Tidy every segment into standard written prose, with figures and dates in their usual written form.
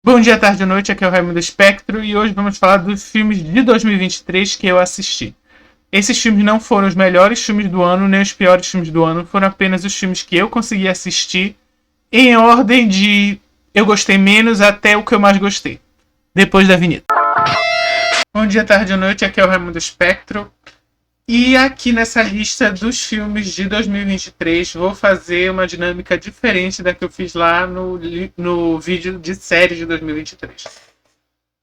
Bom dia, tarde e noite, aqui é o Raimundo Espectro e hoje vamos falar dos filmes de 2023 que eu assisti. Esses filmes não foram os melhores filmes do ano, nem os piores filmes do ano, foram apenas os filmes que eu consegui assistir em ordem de eu gostei menos até o que eu mais gostei, depois da vinheta. Bom dia, tarde e noite, aqui é o Raimundo Espectro e aqui nessa lista dos filmes de 2023 vou fazer uma dinâmica diferente da que eu fiz lá no vídeo de série de 2023.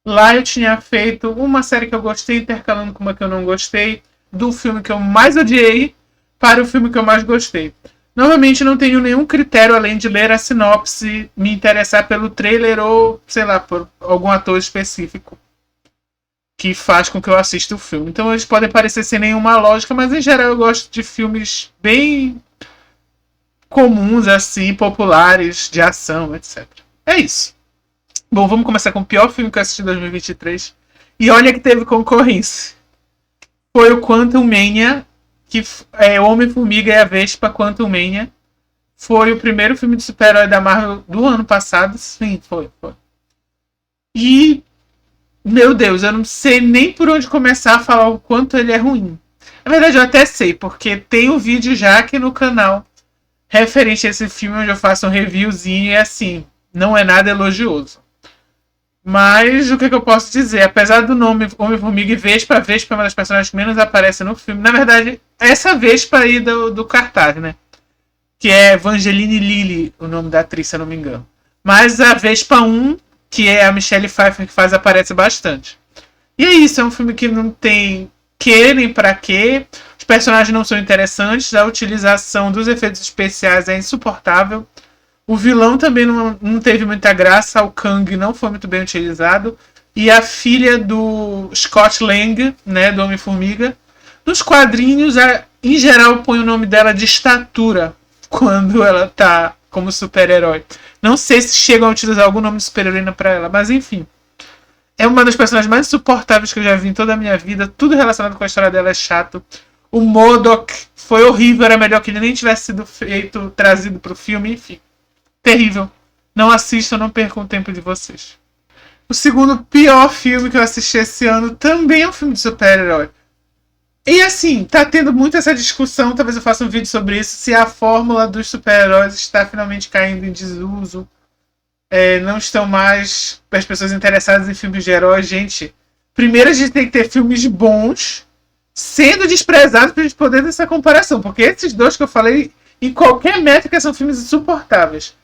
Lá eu tinha feito uma série que eu gostei intercalando com uma que eu não gostei, do filme que eu mais odiei para o filme que eu mais gostei. Novamente não tenho nenhum critério além de ler a sinopse, me interessar pelo trailer ou, sei lá, por algum ator específico que faz com que eu assista o filme. Então eles podem parecer sem nenhuma lógica, mas em geral eu gosto de filmes bem comuns, assim, populares, de ação, etc. É isso. Bom, vamos começar com o pior filme que eu assisti em 2023. E olha que teve concorrência. Foi o Quantumania, que é o Homem-Formiga e a Vespa Quantumania. Foi o primeiro filme de super-herói da Marvel do ano passado. Sim, foi. E meu Deus, eu não sei nem por onde começar a falar o quanto ele é ruim. Na verdade, eu até sei, porque tem um vídeo já aqui no canal referente a esse filme, onde eu faço um reviewzinho e assim, não é nada elogioso. Mas o que eu posso dizer? Apesar do nome Homem-Formiga e Vespa, a Vespa é uma das personagens que menos aparece no filme. Na verdade, essa Vespa aí do cartaz, né? Que é Evangeline Lilly, o nome da atriz, se eu não me engano. Mas a Vespa 1, que é a Michelle Pfeiffer que faz, aparece bastante. E é isso, é um filme que não tem que nem pra quê. Os personagens não são interessantes, a utilização dos efeitos especiais é insuportável. O vilão também não teve muita graça, o Kang não foi muito bem utilizado. E a filha do Scott Lang, né, do Homem-Formiga, nos quadrinhos, em geral, põe o nome dela de Estatura quando ela tá como super-herói. Não sei se chegam a utilizar algum nome de super-heroína pra ela, mas enfim. É uma das personagens mais insuportáveis que eu já vi em toda a minha vida. Tudo relacionado com a história dela é chato. O MODOK foi horrível, era melhor que ele nem tivesse sido trazido pro filme, enfim. Terrível. Não assistam, não percam o tempo de vocês. O segundo pior filme que eu assisti esse ano também é um filme de super-herói. E assim, tá tendo muito essa discussão, talvez eu faça um vídeo sobre isso, se a fórmula dos super-heróis está finalmente caindo em desuso. Não estão mais as pessoas interessadas em filmes de heróis. Gente, primeiro a gente tem que ter filmes bons sendo desprezados pra gente poder ter essa comparação. Porque esses dois que eu falei, em qualquer métrica, são filmes insuportáveis.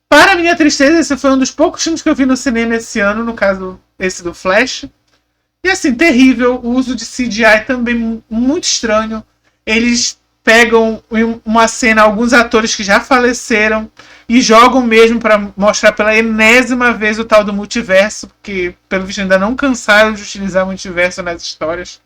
Para minha tristeza, esse foi um dos poucos filmes que eu vi no cinema esse ano, no caso, esse do Flash. E assim, terrível, o uso de CGI também muito estranho. Eles pegam uma cena, alguns atores que já faleceram, e jogam mesmo para mostrar pela enésima vez o tal do multiverso, porque pelo visto ainda não cansaram de utilizar o multiverso nas histórias.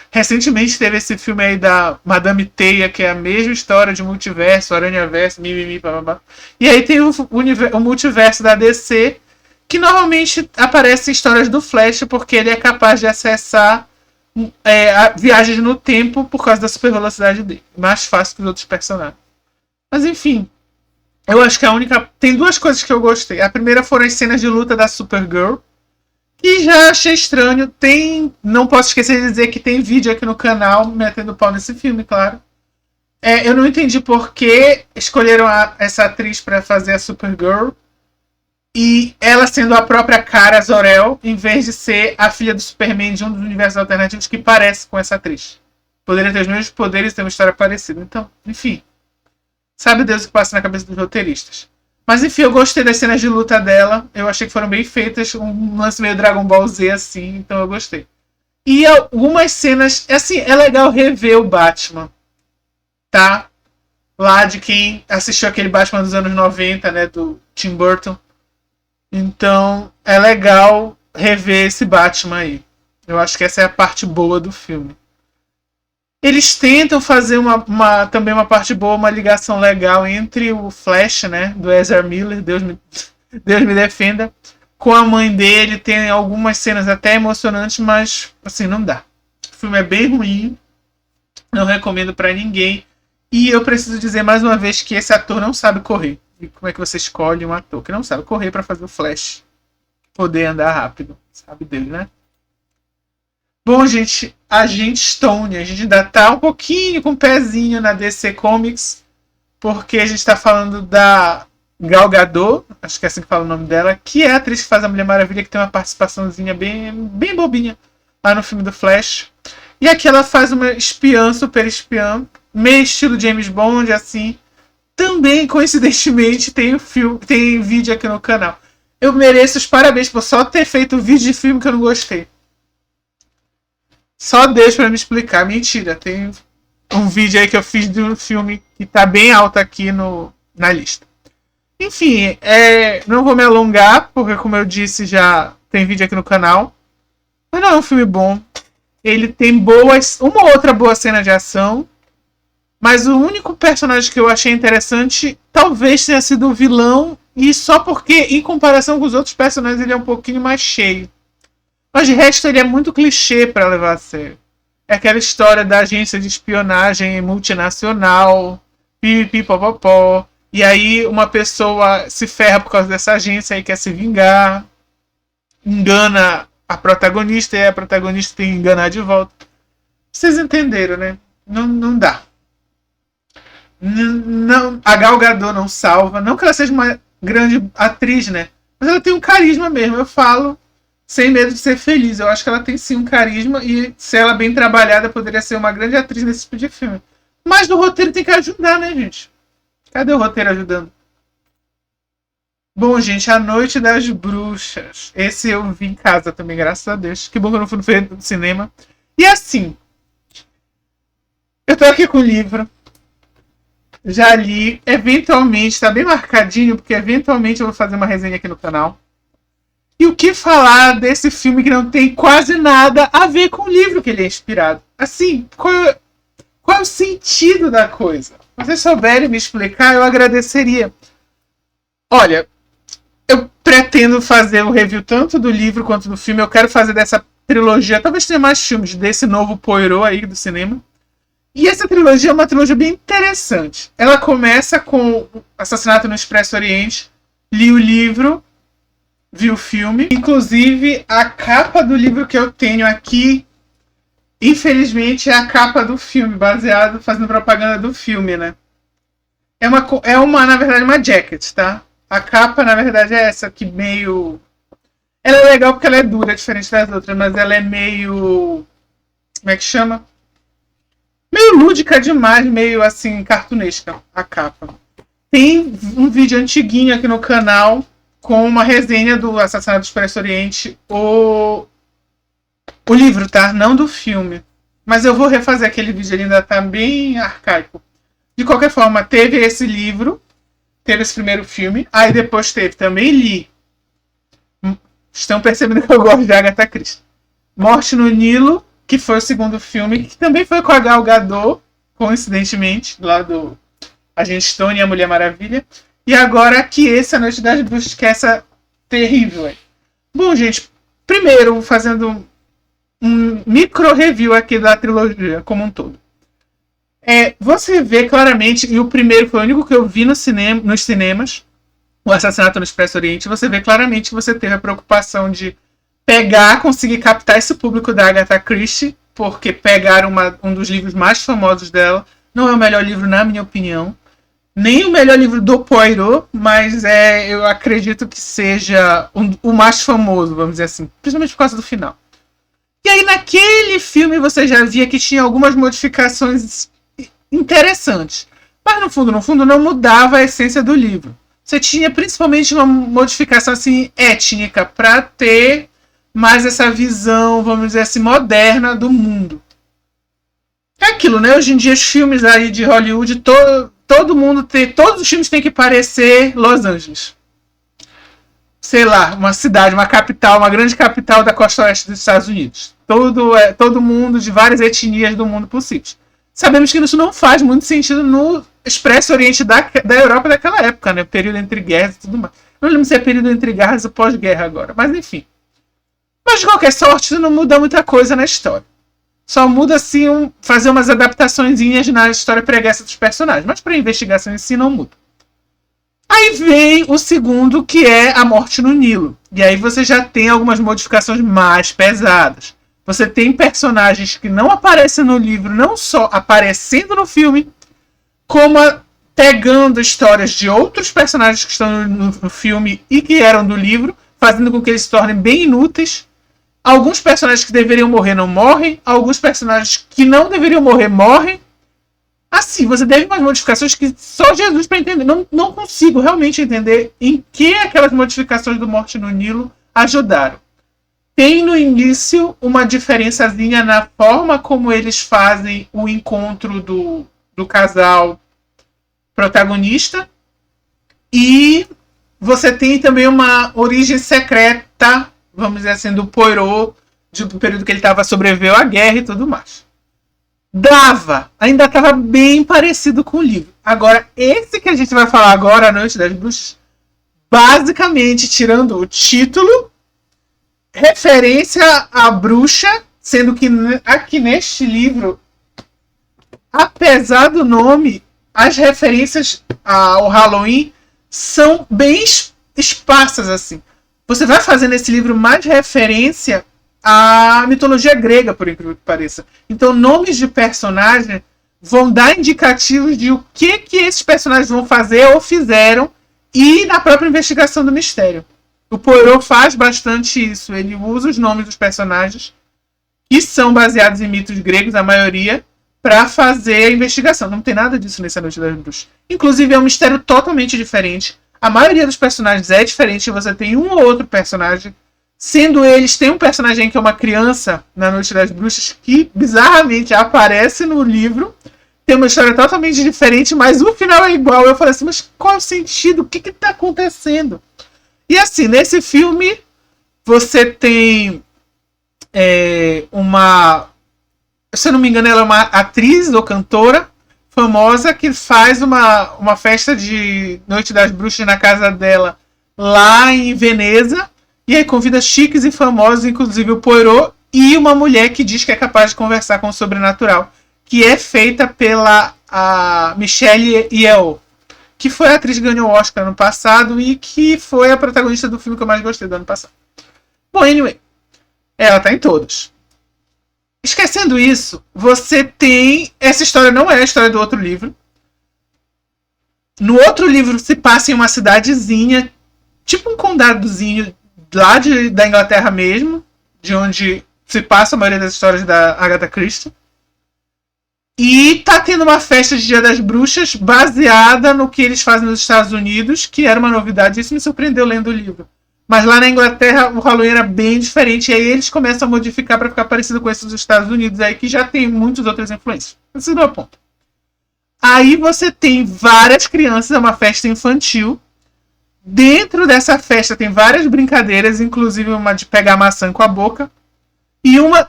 Recentemente teve esse filme aí da Madame Teia, que é a mesma história de multiverso, aranhaverso, mimimi, bababá. E aí tem o multiverso da DC, que normalmente aparece em histórias do Flash, porque ele é capaz de acessar viagens no tempo por causa da super velocidade dele. Mais fácil que os outros personagens. Mas enfim, eu acho que tem duas coisas que eu gostei. A primeira foram as cenas de luta da Supergirl, e já achei estranho. Não posso esquecer de dizer que tem vídeo aqui no canal metendo pau nesse filme, claro. Eu não entendi por que escolheram essa atriz para fazer a Supergirl. E ela sendo a própria Kara Zor-El, em vez de ser a filha do Superman de um dos universos alternativos que parece com essa atriz. Poderia ter os mesmos poderes e ter uma história parecida. Então, enfim. Sabe Deus o que passa na cabeça dos roteiristas. Mas enfim, eu gostei das cenas de luta dela. Eu achei que foram bem feitas. Um lance meio Dragon Ball Z, assim. Então eu gostei. E algumas cenas... Assim, é legal rever o Batman. Tá? Lá de quem assistiu aquele Batman dos anos 90, né? Do Tim Burton. Então, é legal rever esse Batman aí. Eu acho que essa é a parte boa do filme. Eles tentam fazer também uma parte boa, uma ligação legal entre o Flash, né, do Ezra Miller, Deus me defenda, com a mãe dele. Tem algumas cenas até emocionantes, mas assim, não dá. O filme é bem ruim, não recomendo pra ninguém. E eu preciso dizer mais uma vez que esse ator não sabe correr. E como é que você escolhe um ator que não sabe correr pra fazer o Flash? poder andar rápido. Sabe Deus, né? Bom, gente, a gente Stone, a gente ainda tá um pouquinho com o pezinho na DC Comics, porque a gente tá falando da Gal Gadot, acho que é assim que fala o nome dela, que é a atriz que faz a Mulher Maravilha, que tem uma participaçãozinha bem bobinha lá no filme do Flash. E aqui ela faz uma espiã, super espiã, meio estilo James Bond, assim. Também, coincidentemente, tem vídeo aqui no canal. Eu mereço os parabéns por só ter feito um vídeo de filme que eu não gostei. Só Deus pra me explicar. Mentira, tem um vídeo aí que eu fiz de um filme que tá bem alto aqui na lista. Enfim, não vou me alongar, porque como eu disse, já tem vídeo aqui no canal. Mas não é um filme bom. Ele tem uma outra boa cena de ação. Mas o único personagem que eu achei interessante talvez tenha sido o vilão. E só porque, em comparação com os outros personagens, ele é um pouquinho mais cheio. Mas de resto, ele é muito clichê para levar a sério. É aquela história da agência de espionagem multinacional. Pipipopopó. E aí uma pessoa se ferra por causa dessa agência e quer se vingar. Engana a protagonista e a protagonista tem que enganar de volta. Vocês entenderam, né? Não dá. Não, a Gal Gadot não salva. Não que ela seja uma grande atriz, né? Mas ela tem um carisma mesmo. Eu falo sem medo de ser feliz. Eu acho que ela tem sim um carisma. E se ela bem trabalhada, poderia ser uma grande atriz nesse tipo de filme. Mas no roteiro tem que ajudar, né, gente? Cadê o roteiro ajudando? Bom, gente, A Noite das Bruxas. Esse eu vi em casa também, graças a Deus. Que bom que eu não fui no cinema. E assim, eu tô aqui com o livro. Já li. Eventualmente, tá bem marcadinho, porque eventualmente eu vou fazer uma resenha aqui no canal. E o que falar desse filme que não tem quase nada a ver com o livro que ele é inspirado? Assim, qual é o sentido da coisa? Se vocês souberem me explicar, eu agradeceria. Olha, eu pretendo fazer um review tanto do livro quanto do filme. Eu quero fazer dessa trilogia. Talvez tenha mais filmes desse novo Poirot aí do cinema. E essa trilogia é uma trilogia bem interessante. Ela começa com Assassinato no Expresso Oriente. Li o livro, vi o filme. Inclusive, a capa do livro que eu tenho aqui, infelizmente, é a capa do filme, baseado, fazendo propaganda do filme, né? Na verdade, uma jacket, tá? A capa, na verdade, é essa aqui, meio... Ela é legal porque ela é dura, diferente das outras, mas ela é meio... Como é que chama? Meio lúdica demais, meio, assim, cartunesca, a capa. Tem um vídeo antiguinho aqui no canal com uma resenha do Assassinato do Expresso Oriente, o livro, tá? Não do filme. Mas eu vou refazer aquele vídeo, ele ainda tá bem arcaico. De qualquer forma, teve esse livro, teve esse primeiro filme, aí depois teve, também li. Estão percebendo que eu gosto de Agatha Christie. Morte no Nilo, que foi o segundo filme, que também foi com a Gal Gadot, coincidentemente, lá do Agente Stone e a Mulher Maravilha. E agora aqui esse, A Noite das Bruxas, que é essa terrível aí. Bom, gente, primeiro fazendo um micro review aqui da trilogia como um todo. Você vê claramente, e o primeiro foi o único que eu vi nos cinemas, o Assassinato no Expresso Oriente, você vê claramente que você teve a preocupação de conseguir captar esse público da Agatha Christie, porque pegaram um dos livros mais famosos dela. Não é o melhor livro, na minha opinião. Nem o melhor livro do Poirot, mas eu acredito que seja o mais famoso, vamos dizer assim. Principalmente por causa do final. E aí naquele filme você já via que tinha algumas modificações interessantes. Mas no fundo não mudava a essência do livro. Você tinha principalmente uma modificação assim, étnica, para ter mais essa visão, vamos dizer assim, moderna do mundo. É aquilo, né? Hoje em dia os filmes aí de Hollywood, todos os filmes têm que parecer Los Angeles. Sei lá, uma cidade, uma capital, uma grande capital da costa oeste dos Estados Unidos. Todo mundo de várias etnias do mundo possíveis. Sabemos que isso não faz muito sentido no Expresso Oriente da Europa daquela época, né? Período entre guerras e tudo mais. Não lembro se é período entre guerras ou pós-guerra agora, mas enfim. Mas de qualquer sorte, isso não muda muita coisa na história. Só muda assim fazer umas adaptaçõezinhas na história pregressa dos personagens. Mas para investigação em si não muda. Aí vem o segundo, que é A Morte no Nilo. E aí você já tem algumas modificações mais pesadas. Você tem personagens que não aparecem no livro, não só aparecendo no filme, como pegando histórias de outros personagens que estão no filme e que eram do livro, fazendo com que eles se tornem bem inúteis. Alguns personagens que deveriam morrer não morrem, alguns personagens que não deveriam morrer morrem. Assim, você teve umas modificações que só Jesus para entender. Não consigo realmente entender em que aquelas modificações do Morte no Nilo ajudaram. Tem no início uma diferençazinha na forma como eles fazem o encontro do casal protagonista. E você tem também uma origem secreta, vamos dizer assim, do Poirot, do período que ele sobreviveu à guerra e tudo mais. Ainda estava bem parecido com o livro. Agora, esse que a gente vai falar agora, A Noite das Bruxas, basicamente, tirando o título, referência à bruxa, sendo que aqui neste livro, apesar do nome, as referências ao Halloween são bem esparsas, assim. Você vai fazer nesse livro mais referência à mitologia grega, por incrível que pareça. Então, nomes de personagem vão dar indicativos de o que esses personagens vão fazer ou fizeram e na própria investigação do mistério. O Poirot faz bastante isso. Ele usa os nomes dos personagens, que são baseados em mitos gregos, a maioria, para fazer a investigação. Não tem nada disso nessa Noite das Bruxas. Inclusive, é um mistério totalmente diferente. A maioria dos personagens é diferente. Você tem um ou outro personagem. Sendo eles, tem um personagem que é uma criança na Noite das Bruxas que, bizarramente, aparece no livro. Tem uma história totalmente diferente, mas o final é igual. Eu falei assim, mas qual é o sentido? O que está acontecendo? E assim, nesse filme, você tem se eu não me engano, ela é uma atriz ou cantora famosa que faz uma festa de Noite das Bruxas na casa dela, lá em Veneza. E aí convida chiques e famosos, inclusive o Poirot, e uma mulher que diz que é capaz de conversar com o sobrenatural, que é feita pela Michelle Yeoh, que foi a atriz que ganhou o Oscar no passado e que foi a protagonista do filme que eu mais gostei do ano passado. Bom, anyway, ela tá em todos. Esquecendo isso, você tem... Essa história não é a história do outro livro. No outro livro se passa em uma cidadezinha, tipo um condadozinho lá da Inglaterra mesmo, de onde se passa a maioria das histórias da Agatha Christie. E tá tendo uma festa de Dia das Bruxas baseada no que eles fazem nos Estados Unidos, que era uma novidade. Isso me surpreendeu lendo o livro. Mas lá na Inglaterra o Halloween era bem diferente. E aí eles começam a modificar para ficar parecido com esses dos Estados Unidos, aí que já tem muitas outras influências. Isso não é ponto. Aí você tem várias crianças, é uma festa infantil. Dentro dessa festa tem várias brincadeiras, inclusive uma de pegar maçã com a boca. E uma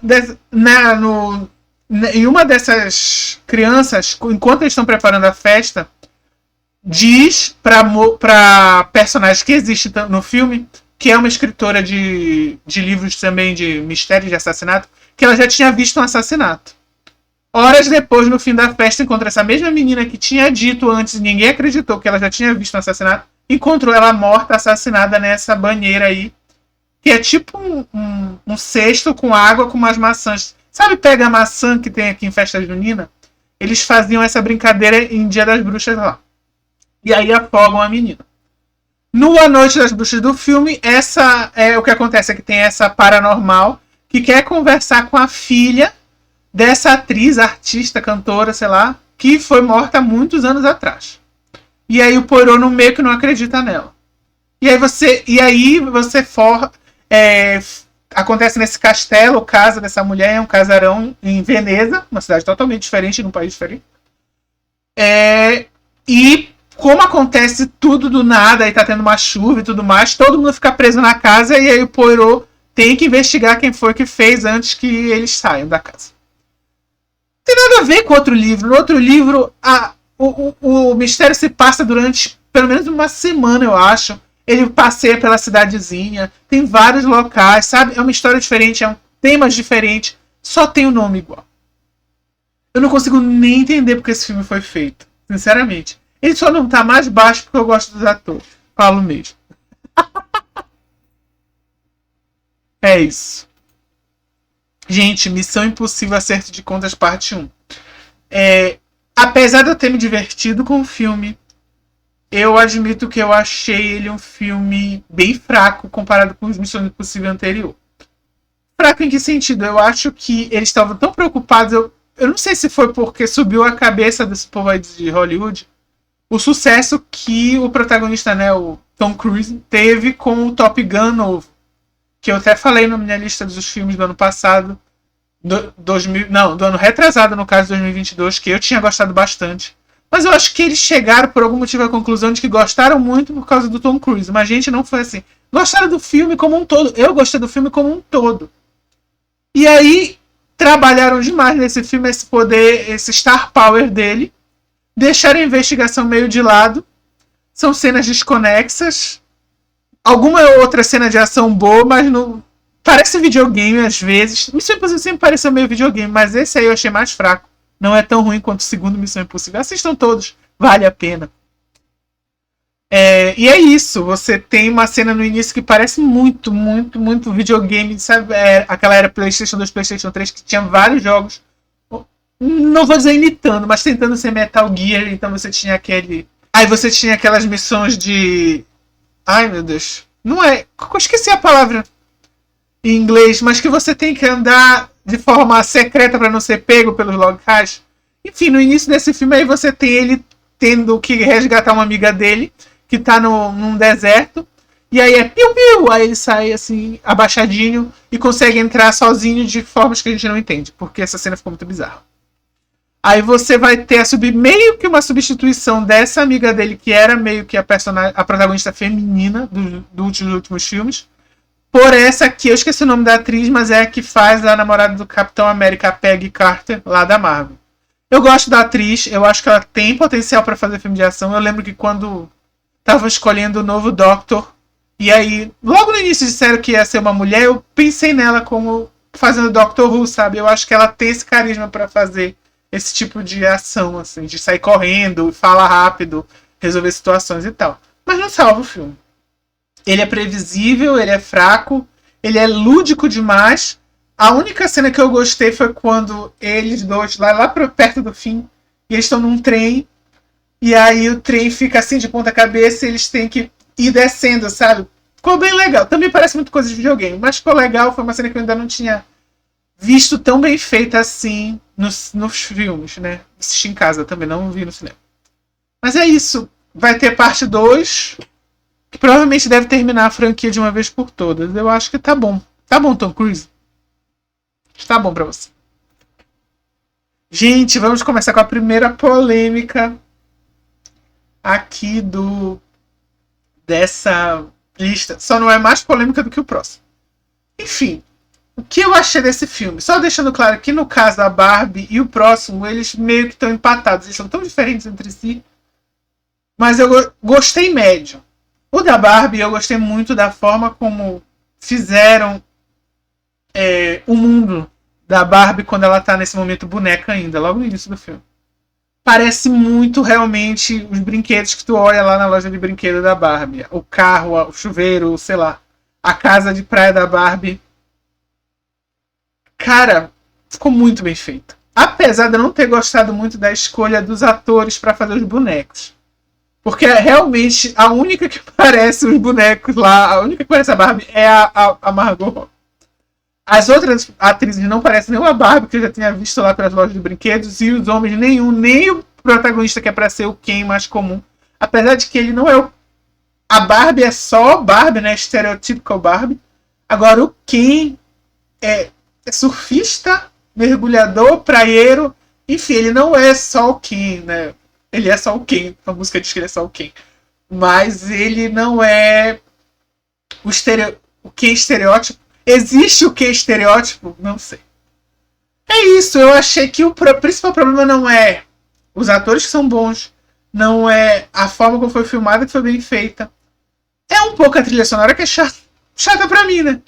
dessas crianças, enquanto eles estão preparando a festa, diz para personagem que existe no filme, que é uma escritora de livros também de mistério de assassinato, que ela já tinha visto um assassinato. Horas depois, no fim da festa, encontra essa mesma menina que tinha dito antes, ninguém acreditou que ela já tinha visto um assassinato, encontrou ela morta, assassinada nessa banheira aí, que é tipo um cesto com água com umas maçãs. Sabe, pega a maçã que tem aqui em festa junina? Eles faziam essa brincadeira em Dia das Bruxas lá. E aí afogam a menina. No A Noite das Bruxas do filme, o que acontece é que tem essa paranormal que quer conversar com a filha dessa atriz, artista, cantora, sei lá, que foi morta há muitos anos atrás. E aí o Poirot no meio que não acredita nela. E aí você acontece nesse castelo, casa dessa mulher, é um casarão em Veneza, uma cidade totalmente diferente, num país diferente. E como acontece tudo do nada, aí tá tendo uma chuva e tudo mais, todo mundo fica preso na casa e aí o Poirot tem que investigar quem foi que fez antes que eles saiam da casa. Não tem nada a ver com outro livro. No outro livro, o mistério se passa durante pelo menos uma semana, eu acho. Ele passeia pela cidadezinha, tem vários locais, sabe? É uma história diferente, é um temas diferente, só tem o nome igual. Eu não consigo nem entender porque esse filme foi feito, sinceramente. Ele só não tá mais baixo porque eu gosto dos atores. Falo mesmo. É isso. Gente, Missão Impossível Acerto de Contas parte 1. Apesar de eu ter me divertido com o filme, eu admito que eu achei ele um filme bem fraco comparado com os Missão Impossível anterior. Fraco em que sentido? Eu acho que eles estavam tão preocupados. Eu não sei se foi porque subiu a cabeça desse povo aí de Hollywood o sucesso que o protagonista, né, o Tom Cruise, teve com o Top Gun novo. Que eu até falei na minha lista dos filmes do ano passado. Do ano retrasado, no caso, 2022, que eu tinha gostado bastante. Mas eu acho que eles chegaram, por algum motivo, à conclusão de que gostaram muito por causa do Tom Cruise. Mas, gente, não foi assim. Gostaram do filme como um todo. Eu gostei do filme como um todo. E aí, trabalharam demais nesse filme, esse poder, esse star power dele. Deixaram a investigação meio de lado. São cenas desconexas. Alguma outra cena de ação boa, mas não... Parece videogame às vezes. Missão Impossível sempre pareceu meio videogame, mas esse aí eu achei mais fraco. Não é tão ruim quanto o segundo Missão Impossível. Assistam todos, vale a pena. E é isso. Você tem uma cena no início que parece muito, muito, muito videogame. Sabe? Aquela era PlayStation 2, PlayStation 3, que tinha vários jogos. Não vou dizer imitando, mas tentando ser Metal Gear. Então você tinha aquele... Aí você tinha aquelas missões de... Ai, meu Deus. Não é... Eu esqueci a palavra em inglês, mas que você tem que andar de forma secreta para não ser pego pelos locais. Enfim, no início desse filme aí você tem ele tendo que resgatar uma amiga dele que tá num deserto. E aí é piu-piu. Aí ele sai assim, abaixadinho e consegue entrar sozinho de formas que a gente não entende, porque essa cena ficou muito bizarra. Aí você vai ter meio que uma substituição dessa amiga dele, que era meio que a protagonista feminina dos últimos filmes, por essa aqui, eu esqueci o nome da atriz, mas é a que faz a namorada do Capitão América, Peggy Carter, lá da Marvel. Eu gosto da atriz, eu acho que ela tem potencial para fazer filme de ação. Eu lembro que quando estavam escolhendo o novo Doctor, e aí, logo no início disseram que ia ser uma mulher, eu pensei nela como fazendo Doctor Who, sabe? Eu acho que ela tem esse carisma para fazer esse tipo de ação, assim, de sair correndo, falar rápido, resolver situações e tal. Mas não salva o filme. Ele é previsível, ele é fraco, ele é lúdico demais. A única cena que eu gostei foi quando eles dois, lá perto do fim, e eles estão num trem, e aí o trem fica assim de ponta cabeça e eles têm que ir descendo, sabe? Ficou bem legal. Também parece muito coisa de videogame, mas ficou legal. Foi uma cena que eu ainda não tinha visto tão bem feita assim nos filmes, né? Assisti em casa também, não vi no cinema. Mas é isso. Vai ter parte 2, que provavelmente deve terminar a franquia de uma vez por todas. Eu acho que tá bom. Tá bom, Tom Cruise? Está bom pra você. Gente, vamos começar com a primeira polêmica aqui dessa lista. Só não é mais polêmica do que o próximo. Enfim, o que eu achei desse filme? Só deixando claro que no caso da Barbie e o próximo, eles meio que estão empatados. Eles são tão diferentes entre si. Mas eu gostei médio. O da Barbie, eu gostei muito da forma como fizeram o mundo da Barbie quando ela tá nesse momento boneca ainda, logo no início do filme. Parece muito realmente os brinquedos que tu olha lá na loja de brinquedo da Barbie. O carro, o chuveiro, sei lá. A casa de praia da Barbie. Cara, ficou muito bem feito. Apesar de eu não ter gostado muito da escolha dos atores para fazer os bonecos. Porque realmente a única que parece os bonecos lá, a única que parece a Barbie é a Margot. As outras atrizes não parecem nem a Barbie, que eu já tinha visto lá pelas lojas de brinquedos, e os homens nenhum, nem o protagonista que é pra ser o Ken mais comum. Apesar de que ele não é a Barbie é só Barbie, né? Stereotypical Barbie. Agora o Ken é surfista, mergulhador, praieiro. Enfim, ele não é só o Ken, né? Ele é só o Ken. A música diz que ele é só o Ken. Mas ele não é o Ken estereótipo. Existe o Ken estereótipo? Não sei. É isso. Eu achei que o principal problema não é os atores que são bons. Não é a forma como foi filmada que foi bem feita. É um pouco a trilha sonora que é chata pra mim, né?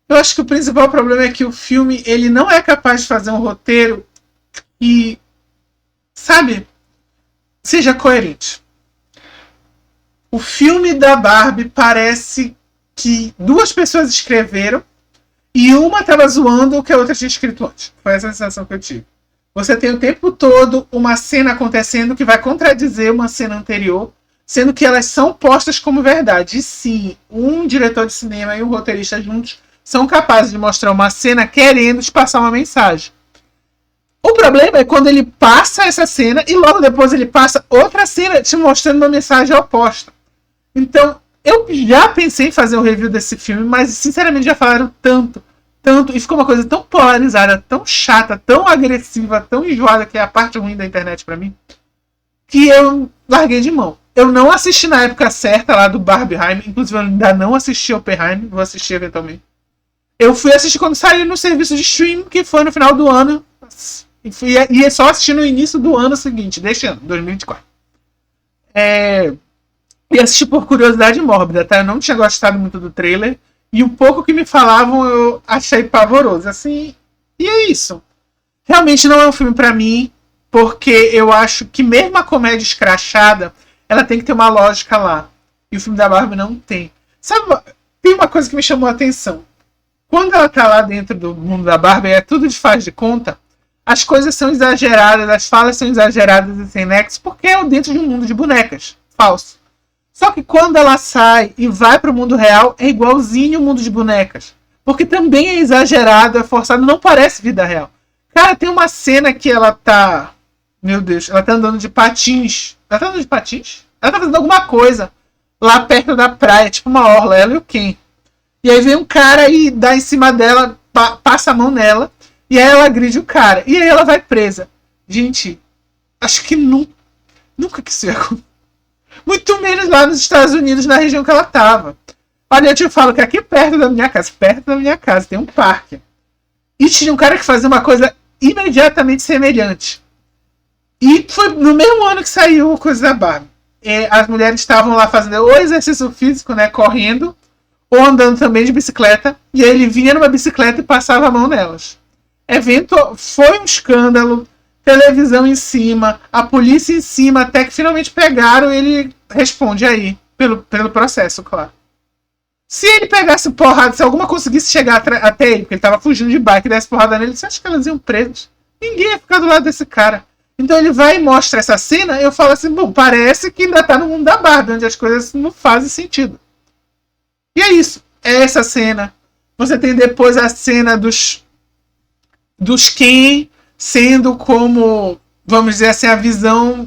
Eu acho que o principal problema é que o filme ele não é capaz de fazer um roteiro e, sabe, seja coerente. O filme da Barbie parece que duas pessoas escreveram e uma estava zoando o que a outra tinha escrito antes. Foi essa a sensação que eu tive. Você tem o tempo todo uma cena acontecendo que vai contradizer uma cena anterior, sendo que elas são postas como verdade. E sim, um diretor de cinema e um roteirista juntos são capazes de mostrar uma cena querendo te passar uma mensagem. O problema é quando ele passa essa cena e logo depois ele passa outra cena te mostrando uma mensagem oposta. Então, eu já pensei em fazer um review desse filme, mas sinceramente já falaram tanto, e ficou uma coisa tão polarizada, tão chata, tão agressiva, tão enjoada, que é a parte ruim da internet pra mim, que eu larguei de mão. Eu não assisti na época certa lá do Barbenheimer, inclusive eu ainda não assisti Oppenheimer, vou assistir eventualmente. Eu fui assistir quando saiu no serviço de stream, que foi no final do ano, e é só assistir no início do ano seguinte, deste ano, 2024. E assisti por curiosidade mórbida, tá? Eu não tinha gostado muito do trailer. E o pouco que me falavam eu achei pavoroso. Assim, e é isso. Realmente não é um filme pra mim, porque eu acho que mesmo a comédia escrachada, ela tem que ter uma lógica lá. E o filme da Barbie não tem. Sabe, tem uma coisa que me chamou a atenção. Quando ela tá lá dentro do mundo da Barbie, é tudo de faz de conta. As coisas são exageradas, as falas são exageradas e sem nexo, porque é dentro de um mundo de bonecas. Falso. Só que quando ela sai e vai pro mundo real, é igualzinho o mundo de bonecas. Porque também é exagerado, é forçado, não parece vida real. Cara, tem uma cena que ela tá... Meu Deus, ela tá andando de patins. Ela tá andando de patins? Ela tá fazendo alguma coisa lá perto da praia, tipo uma orla, ela e o Ken. E aí vem um cara e dá em cima dela, passa a mão nela, e aí ela agride o cara. E aí ela vai presa. Gente, acho que nunca que isso ia acontecer. Muito menos lá nos Estados Unidos, na região que ela estava. Olha, eu te falo que aqui perto da minha casa, tem um parque. E tinha um cara que fazia uma coisa imediatamente semelhante. E foi no mesmo ano que saiu a coisa da Barbie. As mulheres estavam lá fazendo o exercício físico, né, correndo, ou andando também de bicicleta. E aí ele vinha numa bicicleta e passava a mão nelas. Foi um escândalo. Televisão em cima, a polícia em cima, até que finalmente pegaram e ele responde aí, pelo processo, claro. Se ele pegasse porrada, se alguma conseguisse chegar até ele, porque ele tava fugindo de bike e desse porrada nele, você acha que elas iam presas? Ninguém ia ficar do lado desse cara. Então ele vai e mostra essa cena, e eu falo assim, bom, parece que ainda tá no mundo da Barbie, onde as coisas não fazem sentido. E é isso, é essa cena. Você tem depois a cena dos Ken, sendo como, vamos dizer assim,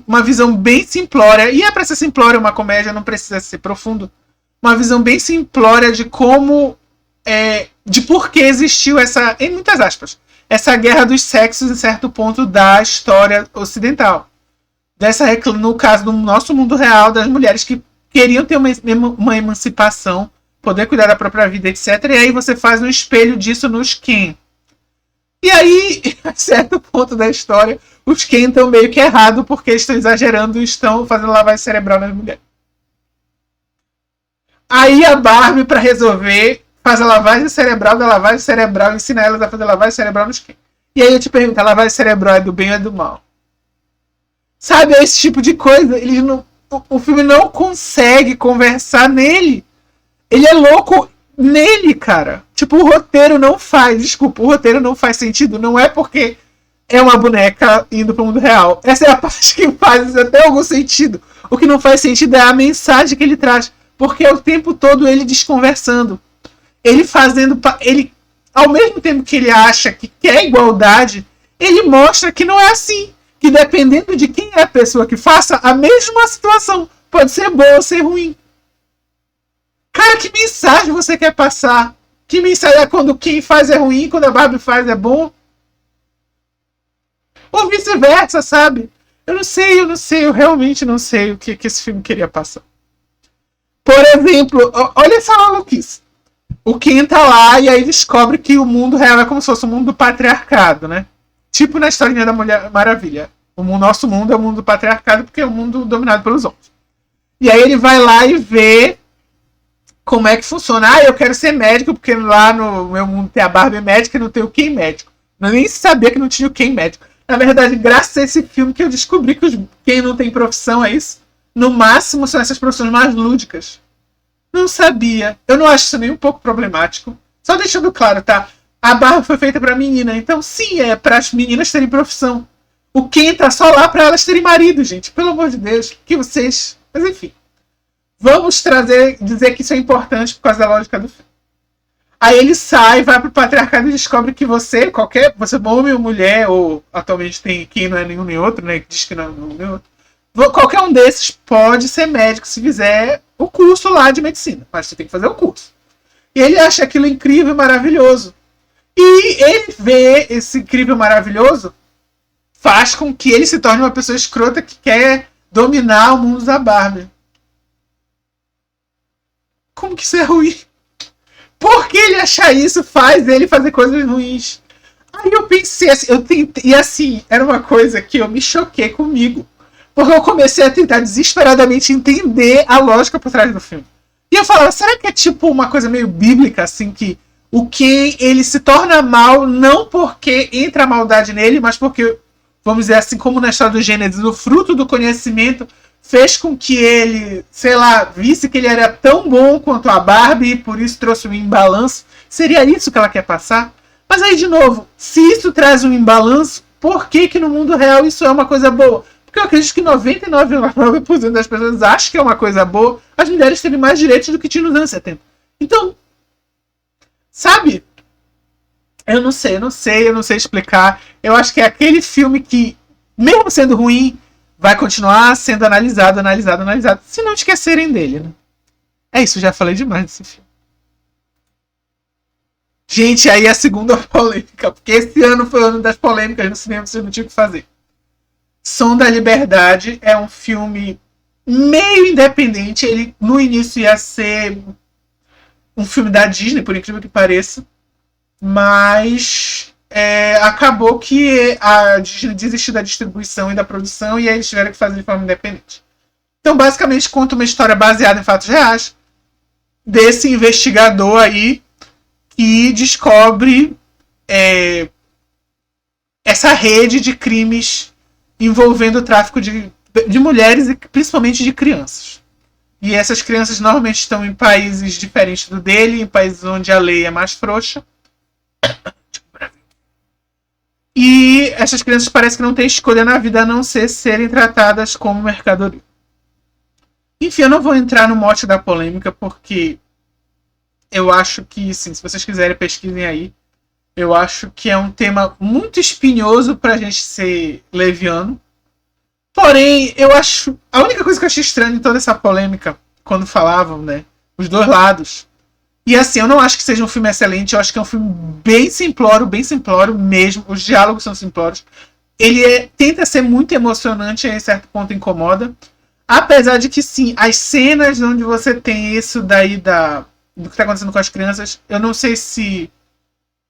uma visão bem simplória. E é pra ser simplória uma comédia, não precisa ser profundo. Uma visão bem simplória de como, de por que existiu essa, em muitas aspas, essa guerra dos sexos em certo ponto da história ocidental. No caso do nosso mundo real, das mulheres que queriam ter uma emancipação, poder cuidar da própria vida, etc. E aí você faz um espelho disso nos Ken. E aí, a certo ponto da história, os Ken estão meio que errados porque estão exagerando e estão fazendo lavagem cerebral nas mulheres. Aí a Barbie, para resolver, faz a lavagem cerebral da lavagem cerebral e ensina elas a fazer lavagem cerebral nos Ken. E aí eu te pergunto, a lavagem cerebral é do bem ou é do mal? Sabe, esse tipo de coisa, o filme não consegue conversar nele. Ele é louco nele, cara. Tipo, o roteiro não faz sentido. Não é porque é uma boneca indo pro mundo real. Essa é a parte que faz até algum sentido. O que não faz sentido é a mensagem que ele traz. Porque é o tempo todo ele desconversando. Ele fazendo... ao mesmo tempo que ele acha que quer igualdade, ele mostra que não é assim. Que dependendo de quem é a pessoa que faça, a mesma situação pode ser boa ou ser ruim. Cara, que mensagem você quer passar? Que mensagem é quando quem faz é ruim, quando a Barbie faz é bom? Ou vice-versa, sabe? Eu não sei, eu realmente não sei o que esse filme queria passar. Por exemplo, olha essa maluquice. O Ken tá lá e aí descobre que o mundo real é como se fosse o mundo do patriarcado, né? Tipo na historinha da Mulher Maravilha. Nosso mundo é o mundo do patriarcado porque é o mundo dominado pelos homens. E aí ele vai lá e vê como é que funciona. Eu quero ser médico porque lá no meu mundo tem a Barbie médica e não tem o Ken médico. Eu nem sabia que não tinha o Ken médico. Na verdade, graças a esse filme que eu descobri que quem não tem profissão é isso. No máximo são essas profissões mais lúdicas. Não sabia. Eu não acho isso nem um pouco problemático. Só deixando claro, tá? A barba foi feita pra menina. Então, sim, é para as meninas terem profissão. O Ken tá só lá pra elas terem marido, gente. Pelo amor de Deus. Que vocês... Mas enfim. Vamos dizer que isso é importante por causa da lógica do filme. Aí ele sai, vai pro patriarcado e descobre que você, homem ou mulher, ou atualmente tem quem não é nenhum nem outro, né? Que diz que não é nenhum nem outro. Qualquer um desses pode ser médico se fizer o curso lá de medicina. Mas você tem que fazer o curso. E ele acha aquilo incrível e maravilhoso. E ele vê esse incrível e maravilhoso faz com que ele se torne uma pessoa escrota que quer dominar o mundo da Barbie. Como que isso é ruim? Por que ele achar isso faz ele fazer coisas ruins? Aí eu pensei assim, e assim, era uma coisa que eu me choquei comigo. Porque eu comecei a tentar desesperadamente entender a lógica por trás do filme. E eu falava, será que é tipo uma coisa meio bíblica, assim, que o Ken, ele se torna mal não porque entra a maldade nele, mas porque, vamos dizer assim, como na história do Gênesis, o fruto do conhecimento fez com que ele, sei lá, visse que ele era tão bom quanto a Barbie e por isso trouxe um imbalanço. Seria isso que ela quer passar? Mas aí, de novo, se isso traz um imbalanço, por que no mundo real isso é uma coisa boa? Porque eu acredito que 99,9% das pessoas acham que é uma coisa boa as mulheres terem mais direitos do que tinham nos anos 70. Então, sabe? Eu não sei explicar. Eu acho que é aquele filme que, mesmo sendo ruim, vai continuar sendo analisado, se não esquecerem dele, né? É isso, já falei demais desse filme. Gente, aí a segunda polêmica, porque esse ano foi o ano das polêmicas no cinema, vocês não tinham o que fazer. Som da Liberdade é um filme meio independente. Ele no início ia ser um filme da Disney, por incrível que pareça, mas acabou que a Disney desistiu da distribuição e da produção e aí eles tiveram que fazer de forma independente. Então basicamente conta uma história baseada em fatos reais desse investigador aí que descobre essa rede de crimes envolvendo o tráfico de mulheres e principalmente de crianças. E essas crianças normalmente estão em países diferentes do dele, em países onde a lei é mais frouxa. E essas crianças parecem que não têm escolha na vida a não ser serem tratadas como mercadoria. Enfim, eu não vou entrar no mote da polêmica porque eu acho que, sim, se vocês quiserem pesquisem aí. Eu acho que é um tema muito espinhoso pra gente ser leviano. Porém, eu acho... A única coisa que eu achei estranha em toda essa polêmica, quando falavam, né? Os dois lados. E assim, eu não acho que seja um filme excelente. Eu acho que é um filme bem simplório mesmo. Os diálogos são simplórios. Ele tenta ser muito emocionante e em certo ponto incomoda. Apesar de que, sim, as cenas onde você tem isso daí do que tá acontecendo com as crianças, eu não sei se...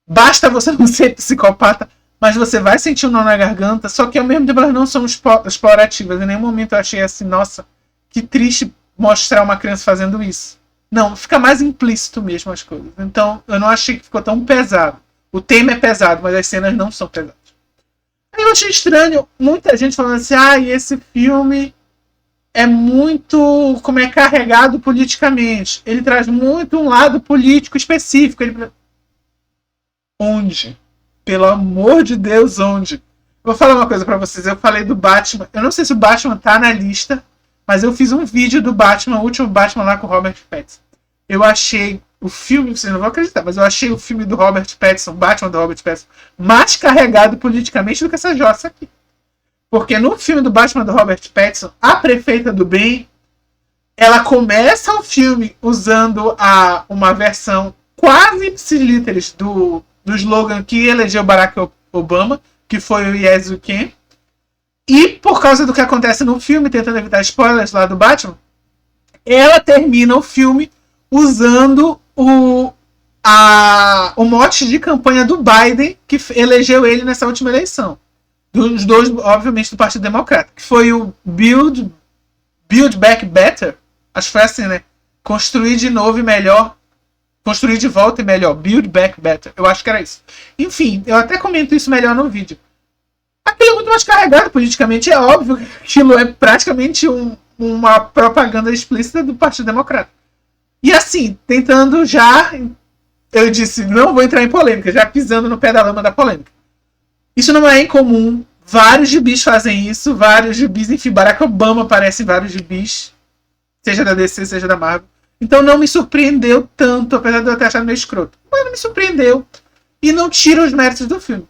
Basta você não ser psicopata, mas você vai sentir um nó na garganta, só que ao mesmo tempo elas não são explorativas. Em nenhum momento eu achei assim, nossa, que triste mostrar uma criança fazendo isso. Não, fica mais implícito mesmo as coisas. Então eu não achei que ficou tão pesado. O tema é pesado, mas as cenas não são pesadas. Aí eu achei estranho, muita gente falando assim, esse filme é muito, como é carregado politicamente. Ele traz muito um lado político específico. Onde? Pelo amor de Deus, onde? Vou falar uma coisa pra vocês. Eu falei do Batman. Eu não sei se o Batman tá na lista, mas eu fiz um vídeo do Batman, o último Batman lá com o Robert Pattinson. Eu achei o filme, vocês não vão acreditar, mas eu achei o filme do Robert Pattinson, Batman do Robert Pattinson, mais carregado politicamente do que essa jossa aqui. Porque no filme do Batman do Robert Pattinson, a prefeita do bem, ela começa o filme usando uma versão quase ipsilíteres do slogan que elegeu Barack Obama, que foi o Yes You Can. E por causa do que acontece no filme, tentando evitar spoilers lá do Batman, ela termina o filme usando o mote de campanha do Biden, que elegeu ele nessa última eleição. Dos dois, obviamente, do Partido Democrata. Que foi o Build Back Better. Acho que foi assim, né? Construir de novo e melhor. Construir de volta e melhor. Build Back Better. Eu acho que era isso. Enfim, eu até comento isso melhor no vídeo. Aquilo é muito mais carregado politicamente. É óbvio que aquilo é praticamente uma propaganda explícita do Partido Democrata. E assim, tentando já... Eu disse, não vou entrar em polêmica, já pisando no pé da lama da polêmica. Isso não é incomum. Vários gibis fazem isso. Vários gibis, enfim, Barack Obama aparece em vários gibis. Seja da DC, seja da Marvel. Então não me surpreendeu tanto, apesar de eu ter achado meio escroto. Mas não me surpreendeu. E não tira os méritos do filme.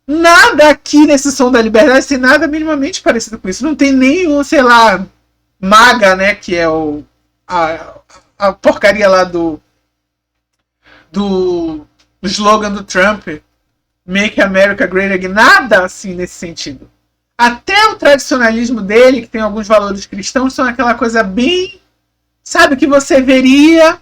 Nada aqui nesse Som da Liberdade tem nada minimamente parecido com isso. Não tem nenhum, sei lá, MAGA, né? Que é a porcaria lá do slogan do Trump. Make America Great Again. Nada assim nesse sentido. Até o tradicionalismo dele, que tem alguns valores cristãos, são aquela coisa bem... Sabe, que você veria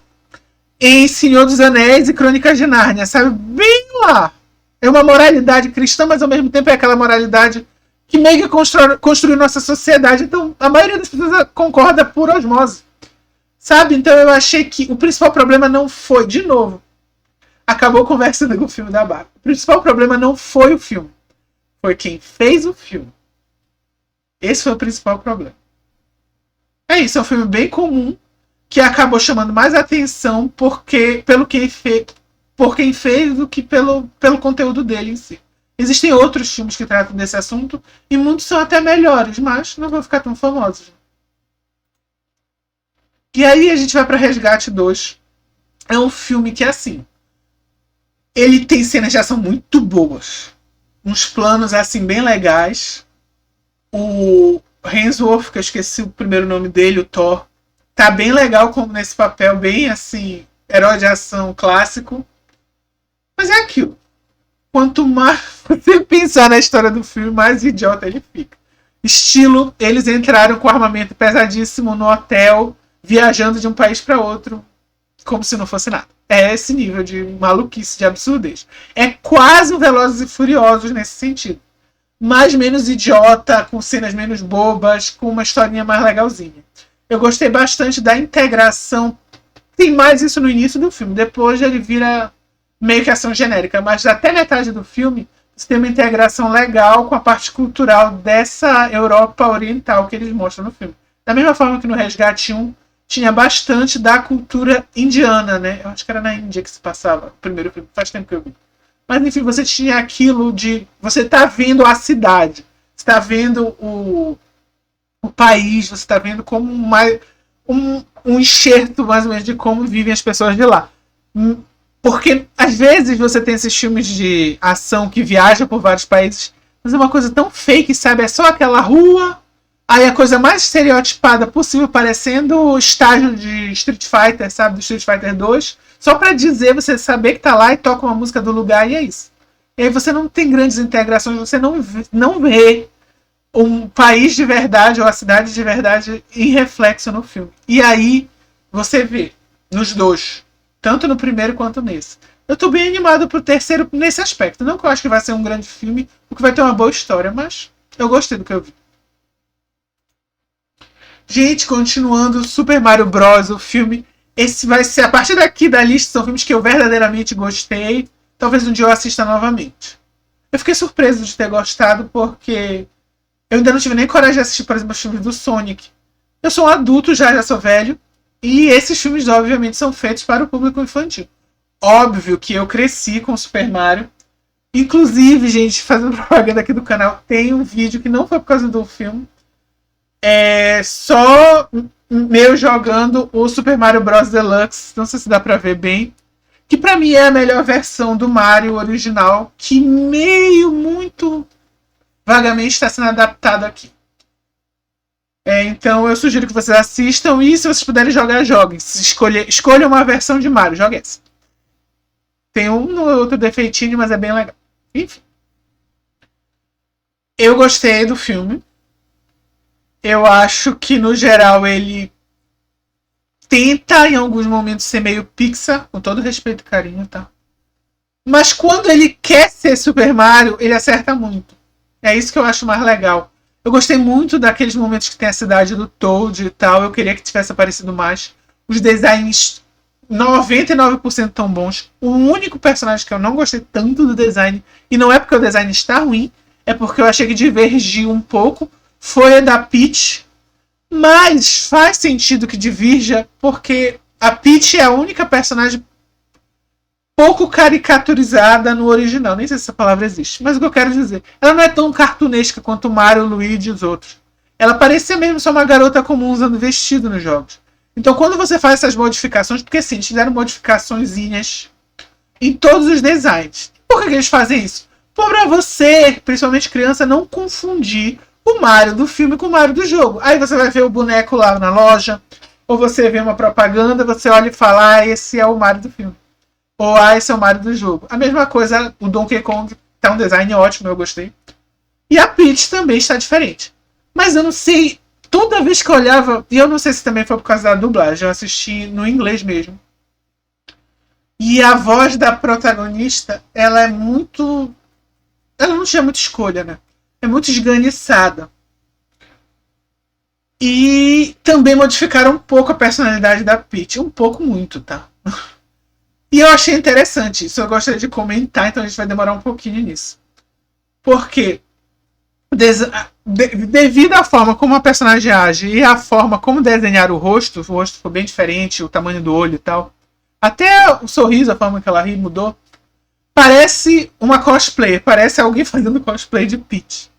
em Senhor dos Anéis e Crônicas de Nárnia. Sabe, bem lá. É uma moralidade cristã, mas ao mesmo tempo é aquela moralidade que meio que construiu nossa sociedade. Então, a maioria das pessoas concorda por osmose. Sabe? Então eu achei que o principal problema não foi, de novo, acabou conversando com o filme da Barbie. O principal problema não foi o filme. Foi quem fez o filme. Esse foi o principal problema. É isso, é um filme bem comum, que acabou chamando mais atenção por quem fez do que pelo conteúdo dele em si. Existem outros filmes que tratam desse assunto e muitos são até melhores, mas não vão ficar tão famosos. E aí a gente vai para Resgate 2. É um filme que, assim, ele tem cenas de ação muito boas. Uns planos, assim, bem legais. O Hemsworth, que eu esqueci o primeiro nome dele, o Thor, tá bem legal como nesse papel, bem, assim, herói de ação clássico. Mas é aquilo. Quanto mais você pensar na história do filme, mais idiota ele fica. Estilo, eles entraram com armamento pesadíssimo no hotel, viajando de um país para outro, como se não fosse nada. É esse nível de maluquice, de absurdez. É quase um Velozes e Furiosos nesse sentido. Mas menos idiota, com cenas menos bobas, com uma historinha mais legalzinha. Eu gostei bastante da integração. Tem mais isso no início do filme. Depois ele vira meio que ação genérica. Mas até metade do filme, você tem uma integração legal com a parte cultural dessa Europa oriental que eles mostram no filme. Da mesma forma que no Resgate 1, tinha bastante da cultura indiana, né? Eu acho que era na Índia que se passava o primeiro filme. Faz tempo que eu vi. Mas, enfim, você tinha aquilo de... Você tá vendo a cidade. Você tá vendo o país. Você tá vendo como um enxerto, mais ou menos, de como vivem as pessoas de lá. Porque, às vezes, você tem esses filmes de ação que viajam por vários países, mas é uma coisa tão fake, sabe? É só aquela rua... Aí a coisa mais estereotipada possível, parecendo o estágio de Street Fighter, sabe? Do Street Fighter 2. Só pra dizer, você saber que tá lá e toca uma música do lugar e é isso. E aí você não tem grandes integrações, você não vê um país de verdade ou a cidade de verdade em reflexo no filme. E aí você vê nos dois, tanto no primeiro quanto nesse. Eu tô bem animado pro terceiro nesse aspecto. Não que eu acho que vai ser um grande filme, ou que vai ter uma boa história, mas eu gostei do que eu vi. Gente, continuando, Super Mario Bros, o filme. Esse vai ser, a partir daqui da lista, são filmes que eu verdadeiramente gostei. Talvez um dia eu assista novamente. Eu fiquei surpreso de ter gostado, porque eu ainda não tive nem coragem de assistir, por exemplo, os filmes do Sonic. Eu sou um adulto, já sou velho. E esses filmes, obviamente, são feitos para o público infantil. Óbvio que eu cresci com o Super Mario. Inclusive, gente, fazendo propaganda aqui do canal, tem um vídeo que não foi por causa do filme. É só meu jogando o Super Mario Bros. Deluxe. Não sei se dá pra ver bem. Que pra mim é a melhor versão do Mario original. Que muito vagamente está sendo adaptado aqui. Então eu sugiro que vocês assistam. E se vocês puderem jogar, joguem. Escolha uma versão de Mario. Jogue essa. Tem um ou outro defeitinho, mas é bem legal. Enfim. Eu gostei do filme. Eu acho que, no geral, ele tenta, em alguns momentos, ser meio Pixar, com todo respeito e carinho, tá? Mas quando ele quer ser Super Mario, ele acerta muito. É isso que eu acho mais legal. Eu gostei muito daqueles momentos que tem a cidade do Toad e tal. Eu queria que tivesse aparecido mais. Os designs, 99% tão bons. O único personagem que eu não gostei tanto do design, e não é porque o design está ruim, é porque eu achei que divergiu um pouco. Foi a da Peach, mas faz sentido que divirja, porque a Peach é a única personagem pouco caricaturizada no original. Nem sei se essa palavra existe, mas o que eu quero dizer, ela não é tão cartunesca quanto o Mario, o Luigi e os outros. Ela parecia mesmo só uma garota comum usando vestido nos jogos. Então quando você faz essas modificações, porque sim, eles fizeram modificaçõezinhas em todos os designs. Por que eles fazem isso? Para você, principalmente criança, não confundir o Mario do filme com o Mario do jogo. Aí você vai ver o boneco lá na loja, ou você vê uma propaganda, você olha e fala, ah, esse é o Mario do filme. Ou, ah, esse é o Mario do jogo. A mesma coisa, o Donkey Kong tá um design ótimo, eu gostei. E a Peach também está diferente. Mas eu não sei, toda vez que eu olhava, e eu não sei se também foi por causa da dublagem, eu assisti no inglês mesmo. E a voz da protagonista, ela é muito... Ela não tinha muita escolha, né? É muito esganiçada. E também modificaram um pouco a personalidade da Peach. Um pouco muito, tá? E eu achei interessante. Isso eu gostaria de comentar, então a gente vai demorar um pouquinho nisso. Porque devido à forma como a personagem age e a forma como desenhar o rosto ficou bem diferente, o tamanho do olho e tal. Até o sorriso, a forma que ela ri mudou. Parece uma cosplay, parece alguém fazendo cosplay de Peach.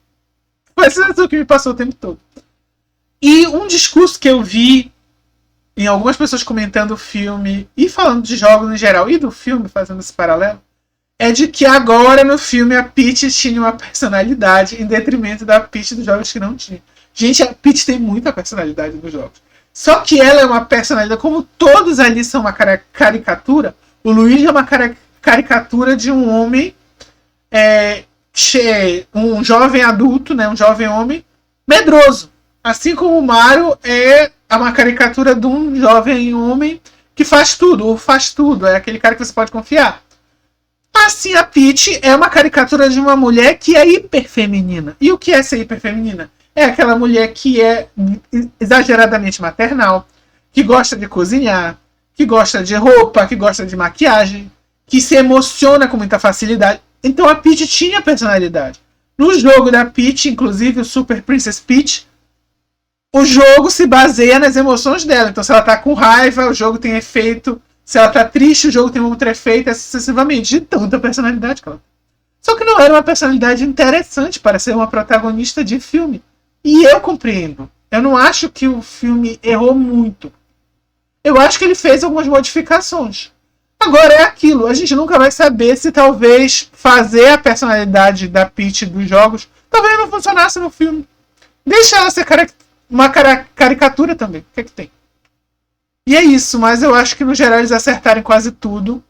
Foi isso que me passou o tempo todo. E um discurso que eu vi em algumas pessoas comentando o filme e falando de jogos em geral e do filme, fazendo esse paralelo, é de que agora no filme a Peach tinha uma personalidade em detrimento da Peach dos jogos que não tinha. Gente, a Peach tem muita personalidade nos jogos. Só que ela é uma personalidade, como todos ali são uma caricatura, o Luigi é uma caricatura de um homem, um jovem adulto, né, um jovem homem medroso. Assim como o Mario é uma caricatura de um jovem homem que faz tudo, ou faz tudo, é aquele cara que você pode confiar. Assim, a Peach é uma caricatura de uma mulher que é hiperfeminina. E o que é ser hiperfeminina? É aquela mulher que é exageradamente maternal, que gosta de cozinhar, que gosta de roupa, que gosta de maquiagem, que se emociona com muita facilidade. Então a Peach tinha personalidade. No jogo da Peach, inclusive o Super Princess Peach, o jogo se baseia nas emoções dela. Então se ela tá com raiva, o jogo tem efeito. Se ela tá triste, o jogo tem um outro efeito, sucessivamente, de tanta personalidade que ela tem. Só que não era uma personalidade interessante para ser uma protagonista de filme. E eu compreendo. Eu não acho que o filme errou muito. Eu acho que ele fez algumas modificações. Agora é aquilo. A gente nunca vai saber se talvez fazer a personalidade da Peach dos jogos talvez não funcionasse no filme. Deixa ela ser uma caricatura também. O que é que tem? E é isso, mas eu acho que no geral eles acertaram quase tudo.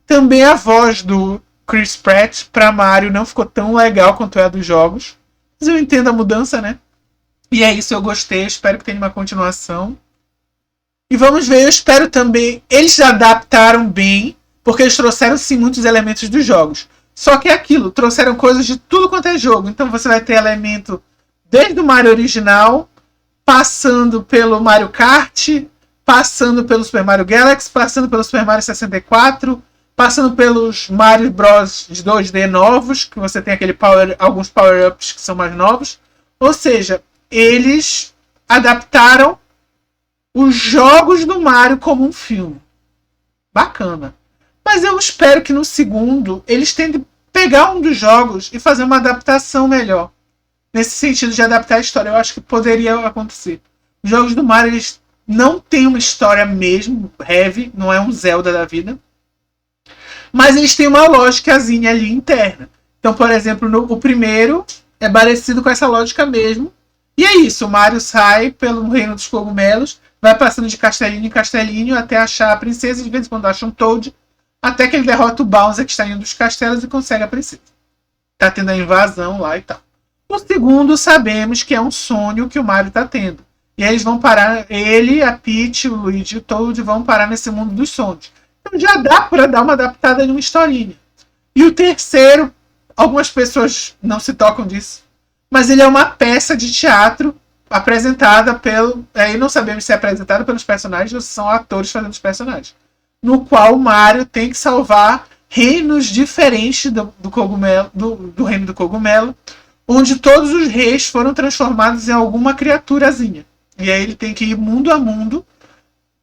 Também a voz do Chris Pratt pra Mario não ficou tão legal quanto é a dos jogos. Mas eu entendo a mudança, né? E é isso, eu gostei, espero que tenha uma continuação. E vamos ver, eu espero também... Eles adaptaram bem, porque eles trouxeram sim muitos elementos dos jogos. Só que é aquilo, trouxeram coisas de tudo quanto é jogo. Então você vai ter elemento desde o Mario original, passando pelo Mario Kart, passando pelo Super Mario Galaxy, passando pelo Super Mario 64, passando pelos Mario Bros. De 2D novos, que você tem alguns power-ups que são mais novos. Ou seja, eles adaptaram os jogos do Mario como um filme. Bacana. Mas eu espero que no segundo eles tentem pegar um dos jogos e fazer uma adaptação melhor. Nesse sentido de adaptar a história, eu acho que poderia acontecer. Os jogos do Mario, eles não têm uma história mesmo heavy, não é um Zelda da vida. Mas eles têm uma lógicazinha ali interna. Então, por exemplo, o primeiro é parecido com essa lógica mesmo. E é isso, o Mario sai pelo reino dos cogumelos, vai passando de castelinho em castelinho até achar a princesa, e de vez em quando acha um Toad, até que ele derrota o Bowser que está indo dos castelos e consegue a princesa. Tá tendo a invasão lá e tal. O segundo, sabemos que é um sonho que o Mario tá tendo. E aí eles vão parar, ele, a Peach, o Luigi e o Toad vão parar nesse mundo dos sonhos. Então já dá para dar uma adaptada em uma historinha. E o terceiro, algumas pessoas não se tocam disso, mas ele é uma peça de teatro apresentada pelo... Aí não sabemos se é apresentada pelos personagens ou se são atores fazendo os personagens. No qual o Mario tem que salvar reinos diferentes do cogumelo, do reino do cogumelo, onde todos os reis foram transformados em alguma criaturazinha. E aí ele tem que ir mundo a mundo,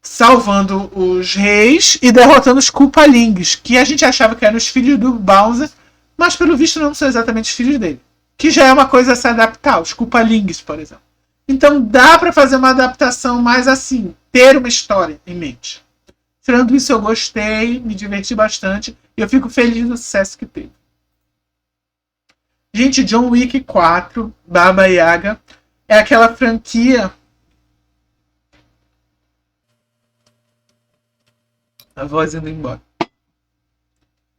salvando os reis e derrotando os Koopalings, que a gente achava que eram os filhos do Bowser, mas pelo visto não são exatamente os filhos dele. Que já é uma coisa a se adaptar, os Koopalings, por exemplo. Então dá para fazer uma adaptação mais assim, ter uma história em mente. Tirando isso, eu gostei, me diverti bastante e eu fico feliz do sucesso que teve. Gente, John Wick 4, Baba Yaga, é aquela franquia. A voz indo embora.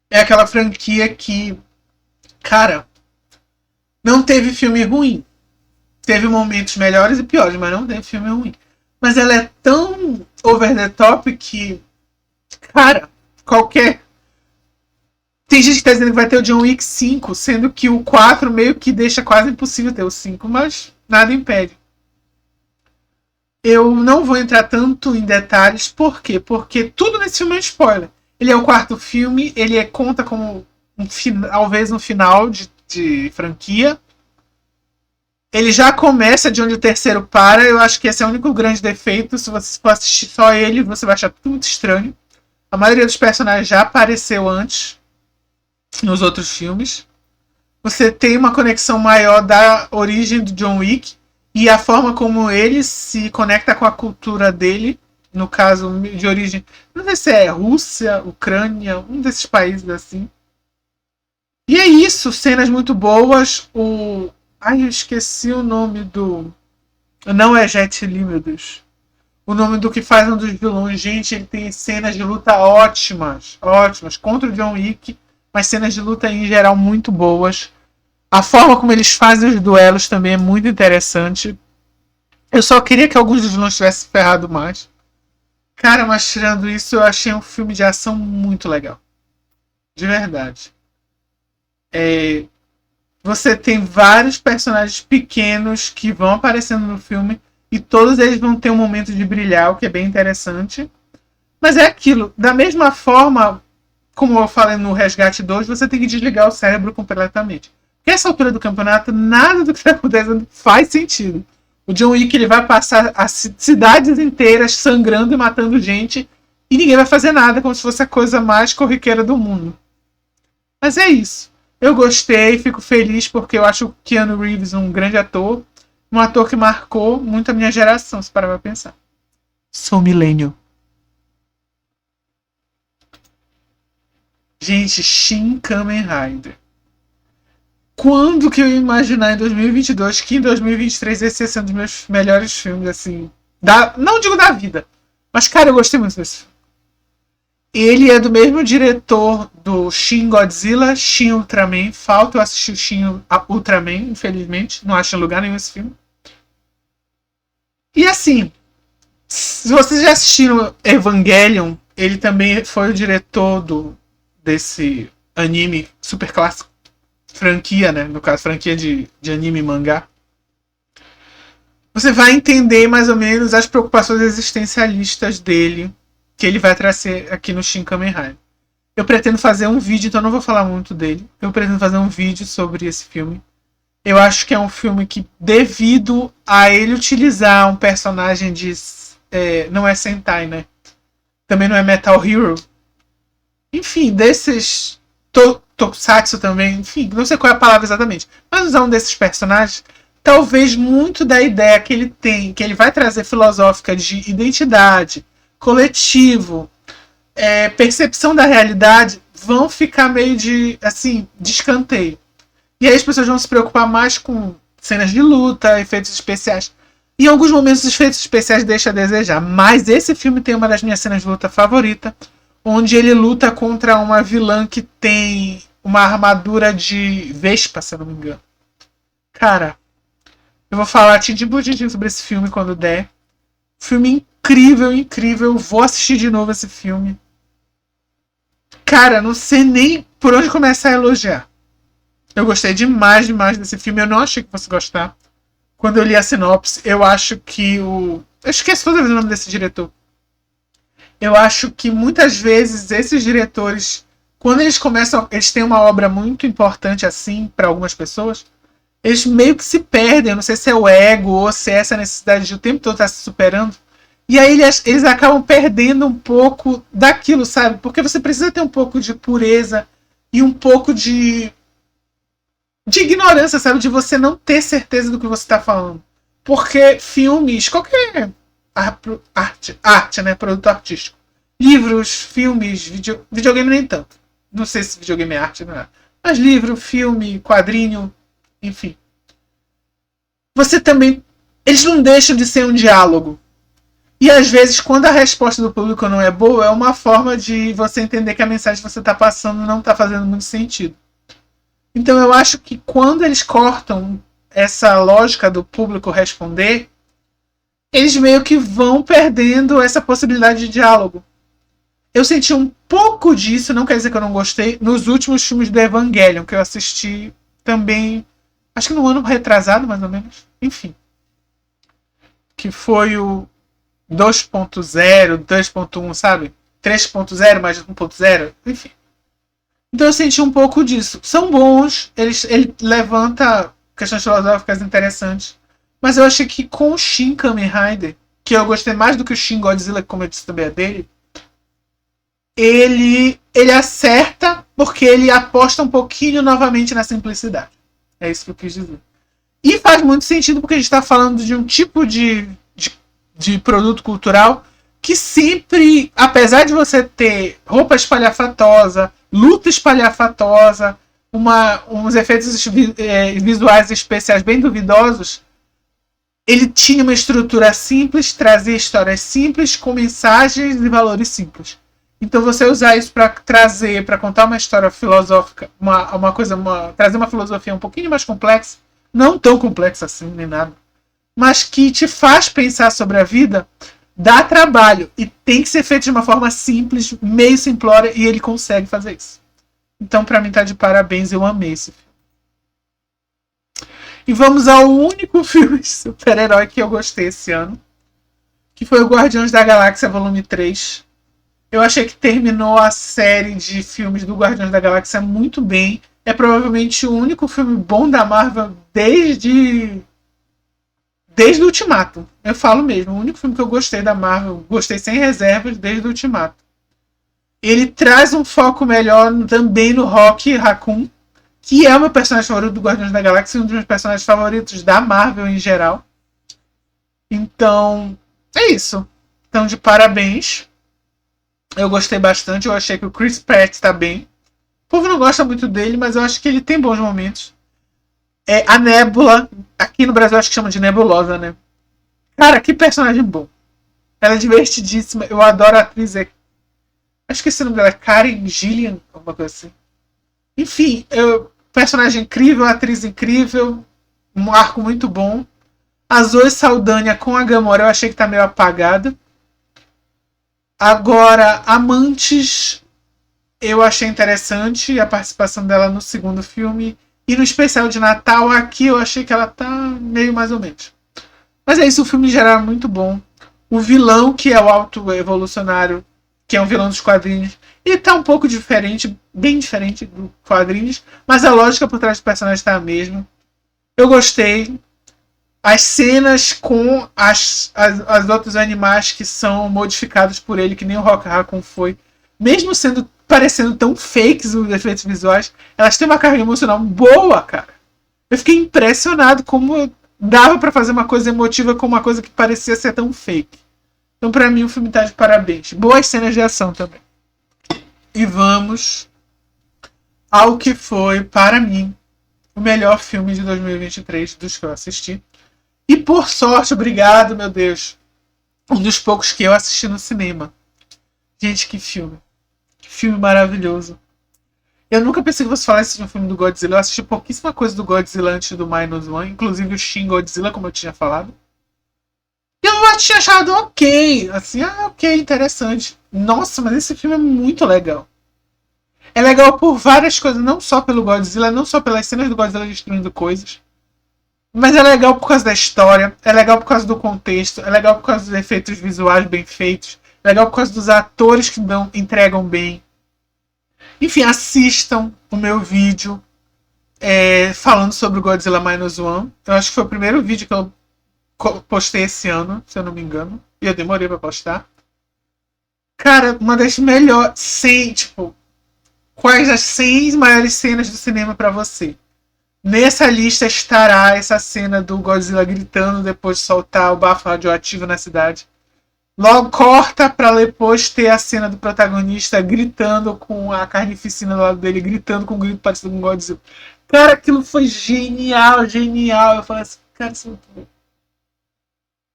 É aquela franquia que, cara, não teve filme ruim. Teve momentos melhores e piores, mas não teve filme ruim. Mas ela é tão over the top que, cara, qualquer... Tem gente que tá dizendo que vai ter o John Wick 5, sendo que o 4 meio que deixa quase impossível ter o 5, mas nada impede. Eu não vou entrar tanto em detalhes, por quê? Porque tudo nesse filme é um spoiler. Ele é o quarto filme, ele conta como talvez um final de franquia. Ele já começa de onde o terceiro para. Eu acho que esse é o único grande defeito. Se você for assistir só ele, você vai achar tudo muito estranho. A maioria dos personagens já apareceu antes, nos outros filmes. Você tem uma conexão maior da origem do John Wick e a forma como ele se conecta com a cultura dele, no caso de origem, não sei se é Rússia, Ucrânia, um desses países assim. E é isso, cenas muito boas. Ai, eu esqueci o nome do... Não é Jet Li, meu Deus. O nome do que faz um dos vilões. Gente, ele tem cenas de luta ótimas. Ótimas. Contra o John Wick. Mas cenas de luta em geral muito boas. A forma como eles fazem os duelos também é muito interessante. Eu só queria que alguns dos vilões tivessem ferrado mais. Cara, mas tirando isso, eu achei um filme de ação muito legal. De verdade. Você tem vários personagens pequenos que vão aparecendo no filme e todos eles vão ter um momento de brilhar, o que é bem interessante. Mas é aquilo, da mesma forma, como eu falei no Resgate 2, você tem que desligar o cérebro completamente. Porque essa altura do campeonato, nada do que está acontecendo faz sentido. O John Wick ele vai passar as cidades inteiras sangrando e matando gente e ninguém vai fazer nada, como se fosse a coisa mais corriqueira do mundo. Mas é isso. Eu gostei, fico feliz porque eu acho o Keanu Reeves um grande ator. Um ator que marcou muito a minha geração, se parar pra pensar. Sou milênio. Gente, Shin Kamen Rider. Quando que eu ia imaginar em 2022 que em 2023 esse ia ser um dos meus melhores filmes, assim... não digo da vida, mas, cara, eu gostei muito desse filme. Ele é do mesmo diretor do Shin Godzilla, Shin Ultraman. Falta eu assistir o Shin Ultraman, infelizmente. Não acho em lugar nenhum esse filme. E assim, se vocês já assistiram Evangelion, ele também foi o diretor desse anime super clássico. Franquia, né? No caso, franquia de anime e mangá. Você vai entender mais ou menos as preocupações existencialistas dele, que ele vai trazer aqui no Shin Kamen Rider. Eu pretendo fazer um vídeo, então não vou falar muito dele. Eu pretendo fazer um vídeo sobre esse filme. Eu acho que é um filme que, devido a ele utilizar um personagem de... não é Sentai, né? Também não é Metal Hero. Enfim, desses... Tokusatsu também. Enfim, não sei qual é a palavra exatamente. Mas usar um desses personagens... Talvez muito da ideia que ele tem, que ele vai trazer filosófica de identidade, coletivo, percepção da realidade, vão ficar meio de escanteio. E aí as pessoas vão se preocupar mais com cenas de luta, efeitos especiais. Em alguns momentos os efeitos especiais deixam a desejar. Mas esse filme tem uma das minhas cenas de luta favorita, onde ele luta contra uma vilã que tem uma armadura de vespa, se eu não me engano. Cara, eu vou falar tintim por tintim sobre esse filme quando der. Filme incrível, incrível. Vou assistir de novo esse filme. Cara, não sei nem por onde começar a elogiar. Eu gostei demais, demais desse filme. Eu não achei que fosse gostar. Quando eu li a sinopse, eu acho que eu esqueço toda vez o nome desse diretor. Eu acho que muitas vezes esses diretores, quando eles começam, eles têm uma obra muito importante assim para algumas pessoas, eles meio que se perdem. Eu não sei se é o ego ou se é essa necessidade de o tempo todo estar se superando. E aí eles acabam perdendo um pouco daquilo, sabe? Porque você precisa ter um pouco de pureza e um pouco de ignorância, sabe? De você não ter certeza do que você está falando. Porque filmes, qualquer arte, né? Produto artístico. Livros, filmes, videogame nem tanto. Não sei se videogame é arte, não é. Mas livro, filme, quadrinho, enfim. Você também... Eles não deixam de ser um diálogo. E às vezes, quando a resposta do público não é boa, é uma forma de você entender que a mensagem que você está passando não está fazendo muito sentido. Então eu acho que quando eles cortam essa lógica do público responder, eles meio que vão perdendo essa possibilidade de diálogo. Eu senti um pouco disso, não quer dizer que eu não gostei, nos últimos filmes do Evangelion, que eu assisti também, acho que no ano retrasado, mais ou menos. Enfim. Que foi o 2.0, 2.1, sabe? 3.0 mais 1.0, enfim. Então eu senti um pouco disso. São bons, ele levanta questões filosóficas interessantes, mas eu achei que com o Shin Kamen Rider, que eu gostei mais do que o Shin Godzilla, como eu disse também é dele, ele acerta porque ele aposta um pouquinho novamente na simplicidade. É isso que eu quis dizer. E faz muito sentido porque a gente está falando de um tipo de produto cultural que sempre, apesar de você ter roupa espalhafatosa, luta espalhafatosa, uns efeitos visuais especiais bem duvidosos, ele tinha uma estrutura simples, trazia histórias simples, com mensagens e valores simples. Então você usar isso para trazer, para contar uma história filosófica, trazer uma filosofia um pouquinho mais complexa, não tão complexa assim, nem nada, mas que te faz pensar sobre a vida, dá trabalho. E tem que ser feito de uma forma simples, meio simplória, e ele consegue fazer isso. Então, pra mim, tá de parabéns, eu amei esse filme. E vamos ao único filme de super-herói que eu gostei esse ano, que foi o Guardiões da Galáxia Volume 3. Eu achei que terminou a série de filmes do Guardiões da Galáxia muito bem. É provavelmente o único filme bom da Marvel desde o Ultimato. Eu falo mesmo, o único filme que eu gostei da Marvel, gostei sem reservas desde o Ultimato. Ele traz um foco melhor também no Rocket Raccoon, que é o meu personagem favorito do Guardiões da Galáxia e um dos meus personagens favoritos da Marvel em geral. Então, é isso. Então, de parabéns. Eu gostei bastante, eu achei que o Chris Pratt tá bem. O povo não gosta muito dele, mas eu acho que ele tem bons momentos. A Nebula, aqui no Brasil acho que chama de Nebulosa, né? Cara, que personagem bom. Ela é divertidíssima, eu adoro a atriz. Acho que esse nome dela é Karen Gillian, alguma coisa assim. Enfim, personagem incrível, atriz incrível, um arco muito bom. A Zoe Saldanha com a Gamora eu achei que tá meio apagada. Agora, Amantes, eu achei interessante a participação dela no segundo filme. E no especial de Natal, aqui eu achei que ela tá meio mais ou menos. Mas é isso, o filme em geral é muito bom. O vilão, que é o Alto Evolucionário, que é um vilão dos quadrinhos, ele tá um pouco diferente, bem diferente do quadrinhos, mas a lógica por trás do personagem tá a mesma. Eu gostei. As cenas com as outros animais que são modificados por ele, que nem o Rock Raccoon foi, mesmo parecendo tão fakes os efeitos visuais, elas têm uma carga emocional boa, cara. Eu fiquei impressionado como dava pra fazer uma coisa emotiva com uma coisa que parecia ser tão fake. Então, pra mim, o filme tá de parabéns. Boas cenas de ação também. E vamos ao que foi, para mim, o melhor filme de 2023 dos que eu assisti. E por sorte, obrigado, meu Deus, um dos poucos que eu assisti no cinema. Gente, que filme. Que filme maravilhoso. Eu nunca pensei que fosse falar de um filme do Godzilla. Eu assisti pouquíssima coisa do Godzilla antes do Minus One, inclusive o Shin Godzilla, como eu tinha falado. E eu tinha achado ok. Assim, ok, interessante. Nossa, mas esse filme é muito legal. É legal por várias coisas, não só pelo Godzilla, não só pelas cenas do Godzilla destruindo coisas. Mas é legal por causa da história, é legal por causa do contexto, é legal por causa dos efeitos visuais bem feitos, é legal por causa dos atores que entregam bem. Enfim, assistam o meu vídeo falando sobre o Godzilla Minus One. Eu acho que foi o primeiro vídeo que eu postei esse ano, se eu não me engano. E eu demorei pra postar. Cara, uma das melhores. 100, tipo, quais as 100 maiores cenas do cinema pra você? Nessa lista estará essa cena do Godzilla gritando depois de soltar o bafo radioativo na cidade. Logo corta pra depois ter a cena do protagonista gritando com a carnificina do lado dele, gritando com um grito parecido com o Godzilla. Cara, aquilo foi genial, genial. Eu falei assim, cara, isso é muito bom.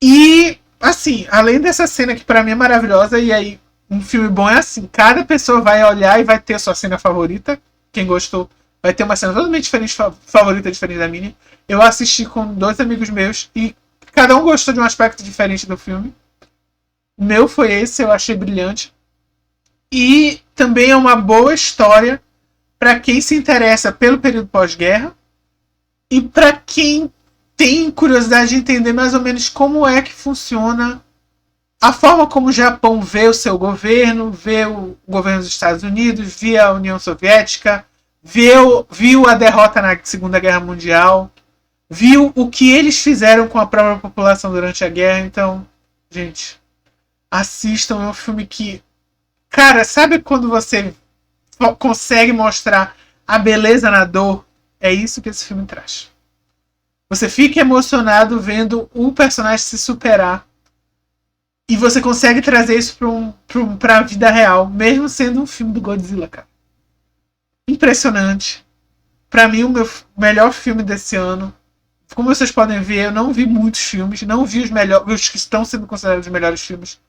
E, assim, além dessa cena que pra mim é maravilhosa, e aí um filme bom é assim, cada pessoa vai olhar e vai ter a sua cena favorita. Quem gostou vai ter uma cena totalmente diferente, favorita, diferente da minha. Eu assisti com 2 amigos meus e cada um gostou de um aspecto diferente do filme. O meu foi esse, eu achei brilhante. E também é uma boa história para quem se interessa pelo período pós-guerra e para quem tem curiosidade de entender mais ou menos como é que funciona a forma como o Japão vê o seu governo, vê o governo dos Estados Unidos, vê a União Soviética, viu a derrota na Segunda Guerra Mundial, viu o que eles fizeram com a própria população durante a guerra. Então, gente, assistam, é um filme que... Cara, sabe quando você consegue mostrar a beleza na dor? É isso que esse filme traz. Você fica emocionado vendo o personagem se superar. E você consegue trazer isso pra vida real, mesmo sendo um filme do Godzilla, cara. Impressionante. Pra mim, o meu melhor filme desse ano. Como vocês podem ver, eu não vi muitos filmes. Não vi os que estão sendo considerados os melhores filmes.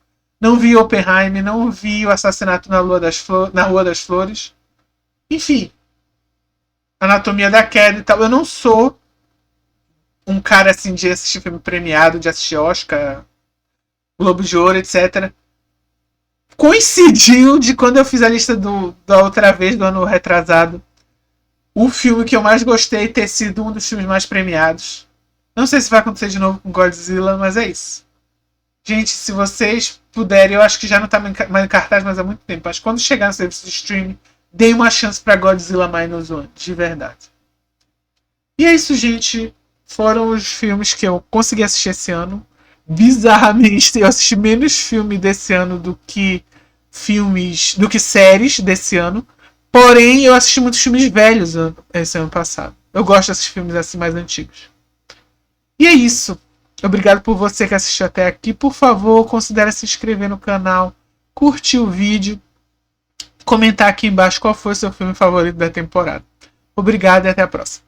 Não vi Oppenheimer, não vi o Assassinato na Rua das Flores. Enfim. Anatomia da Queda e tal. Eu não sou um cara assim de assistir filme premiado, de assistir Oscar, Globo de Ouro, etc. Coincidiu de quando eu fiz a lista da outra vez, do ano retrasado, o filme que eu mais gostei ter sido um dos filmes mais premiados. Não sei se vai acontecer de novo com Godzilla, mas é isso. Gente, se vocês puderem, eu acho que já não tá mais em cartaz, mas há muito tempo. Acho que quando chegar no serviço de streaming, deem uma chance pra Godzilla Minus One, de verdade. E é isso, gente. Foram os filmes que eu consegui assistir esse ano. Bizarramente, eu assisti menos filme desse ano do que séries desse ano. Porém, eu assisti muitos filmes velhos esse ano passado. Eu gosto desses filmes assim mais antigos. E é isso. Obrigado por você que assistiu até aqui. Por favor, considere se inscrever no canal, curtir o vídeo, comentar aqui embaixo qual foi o seu filme favorito da temporada. Obrigado e até a próxima.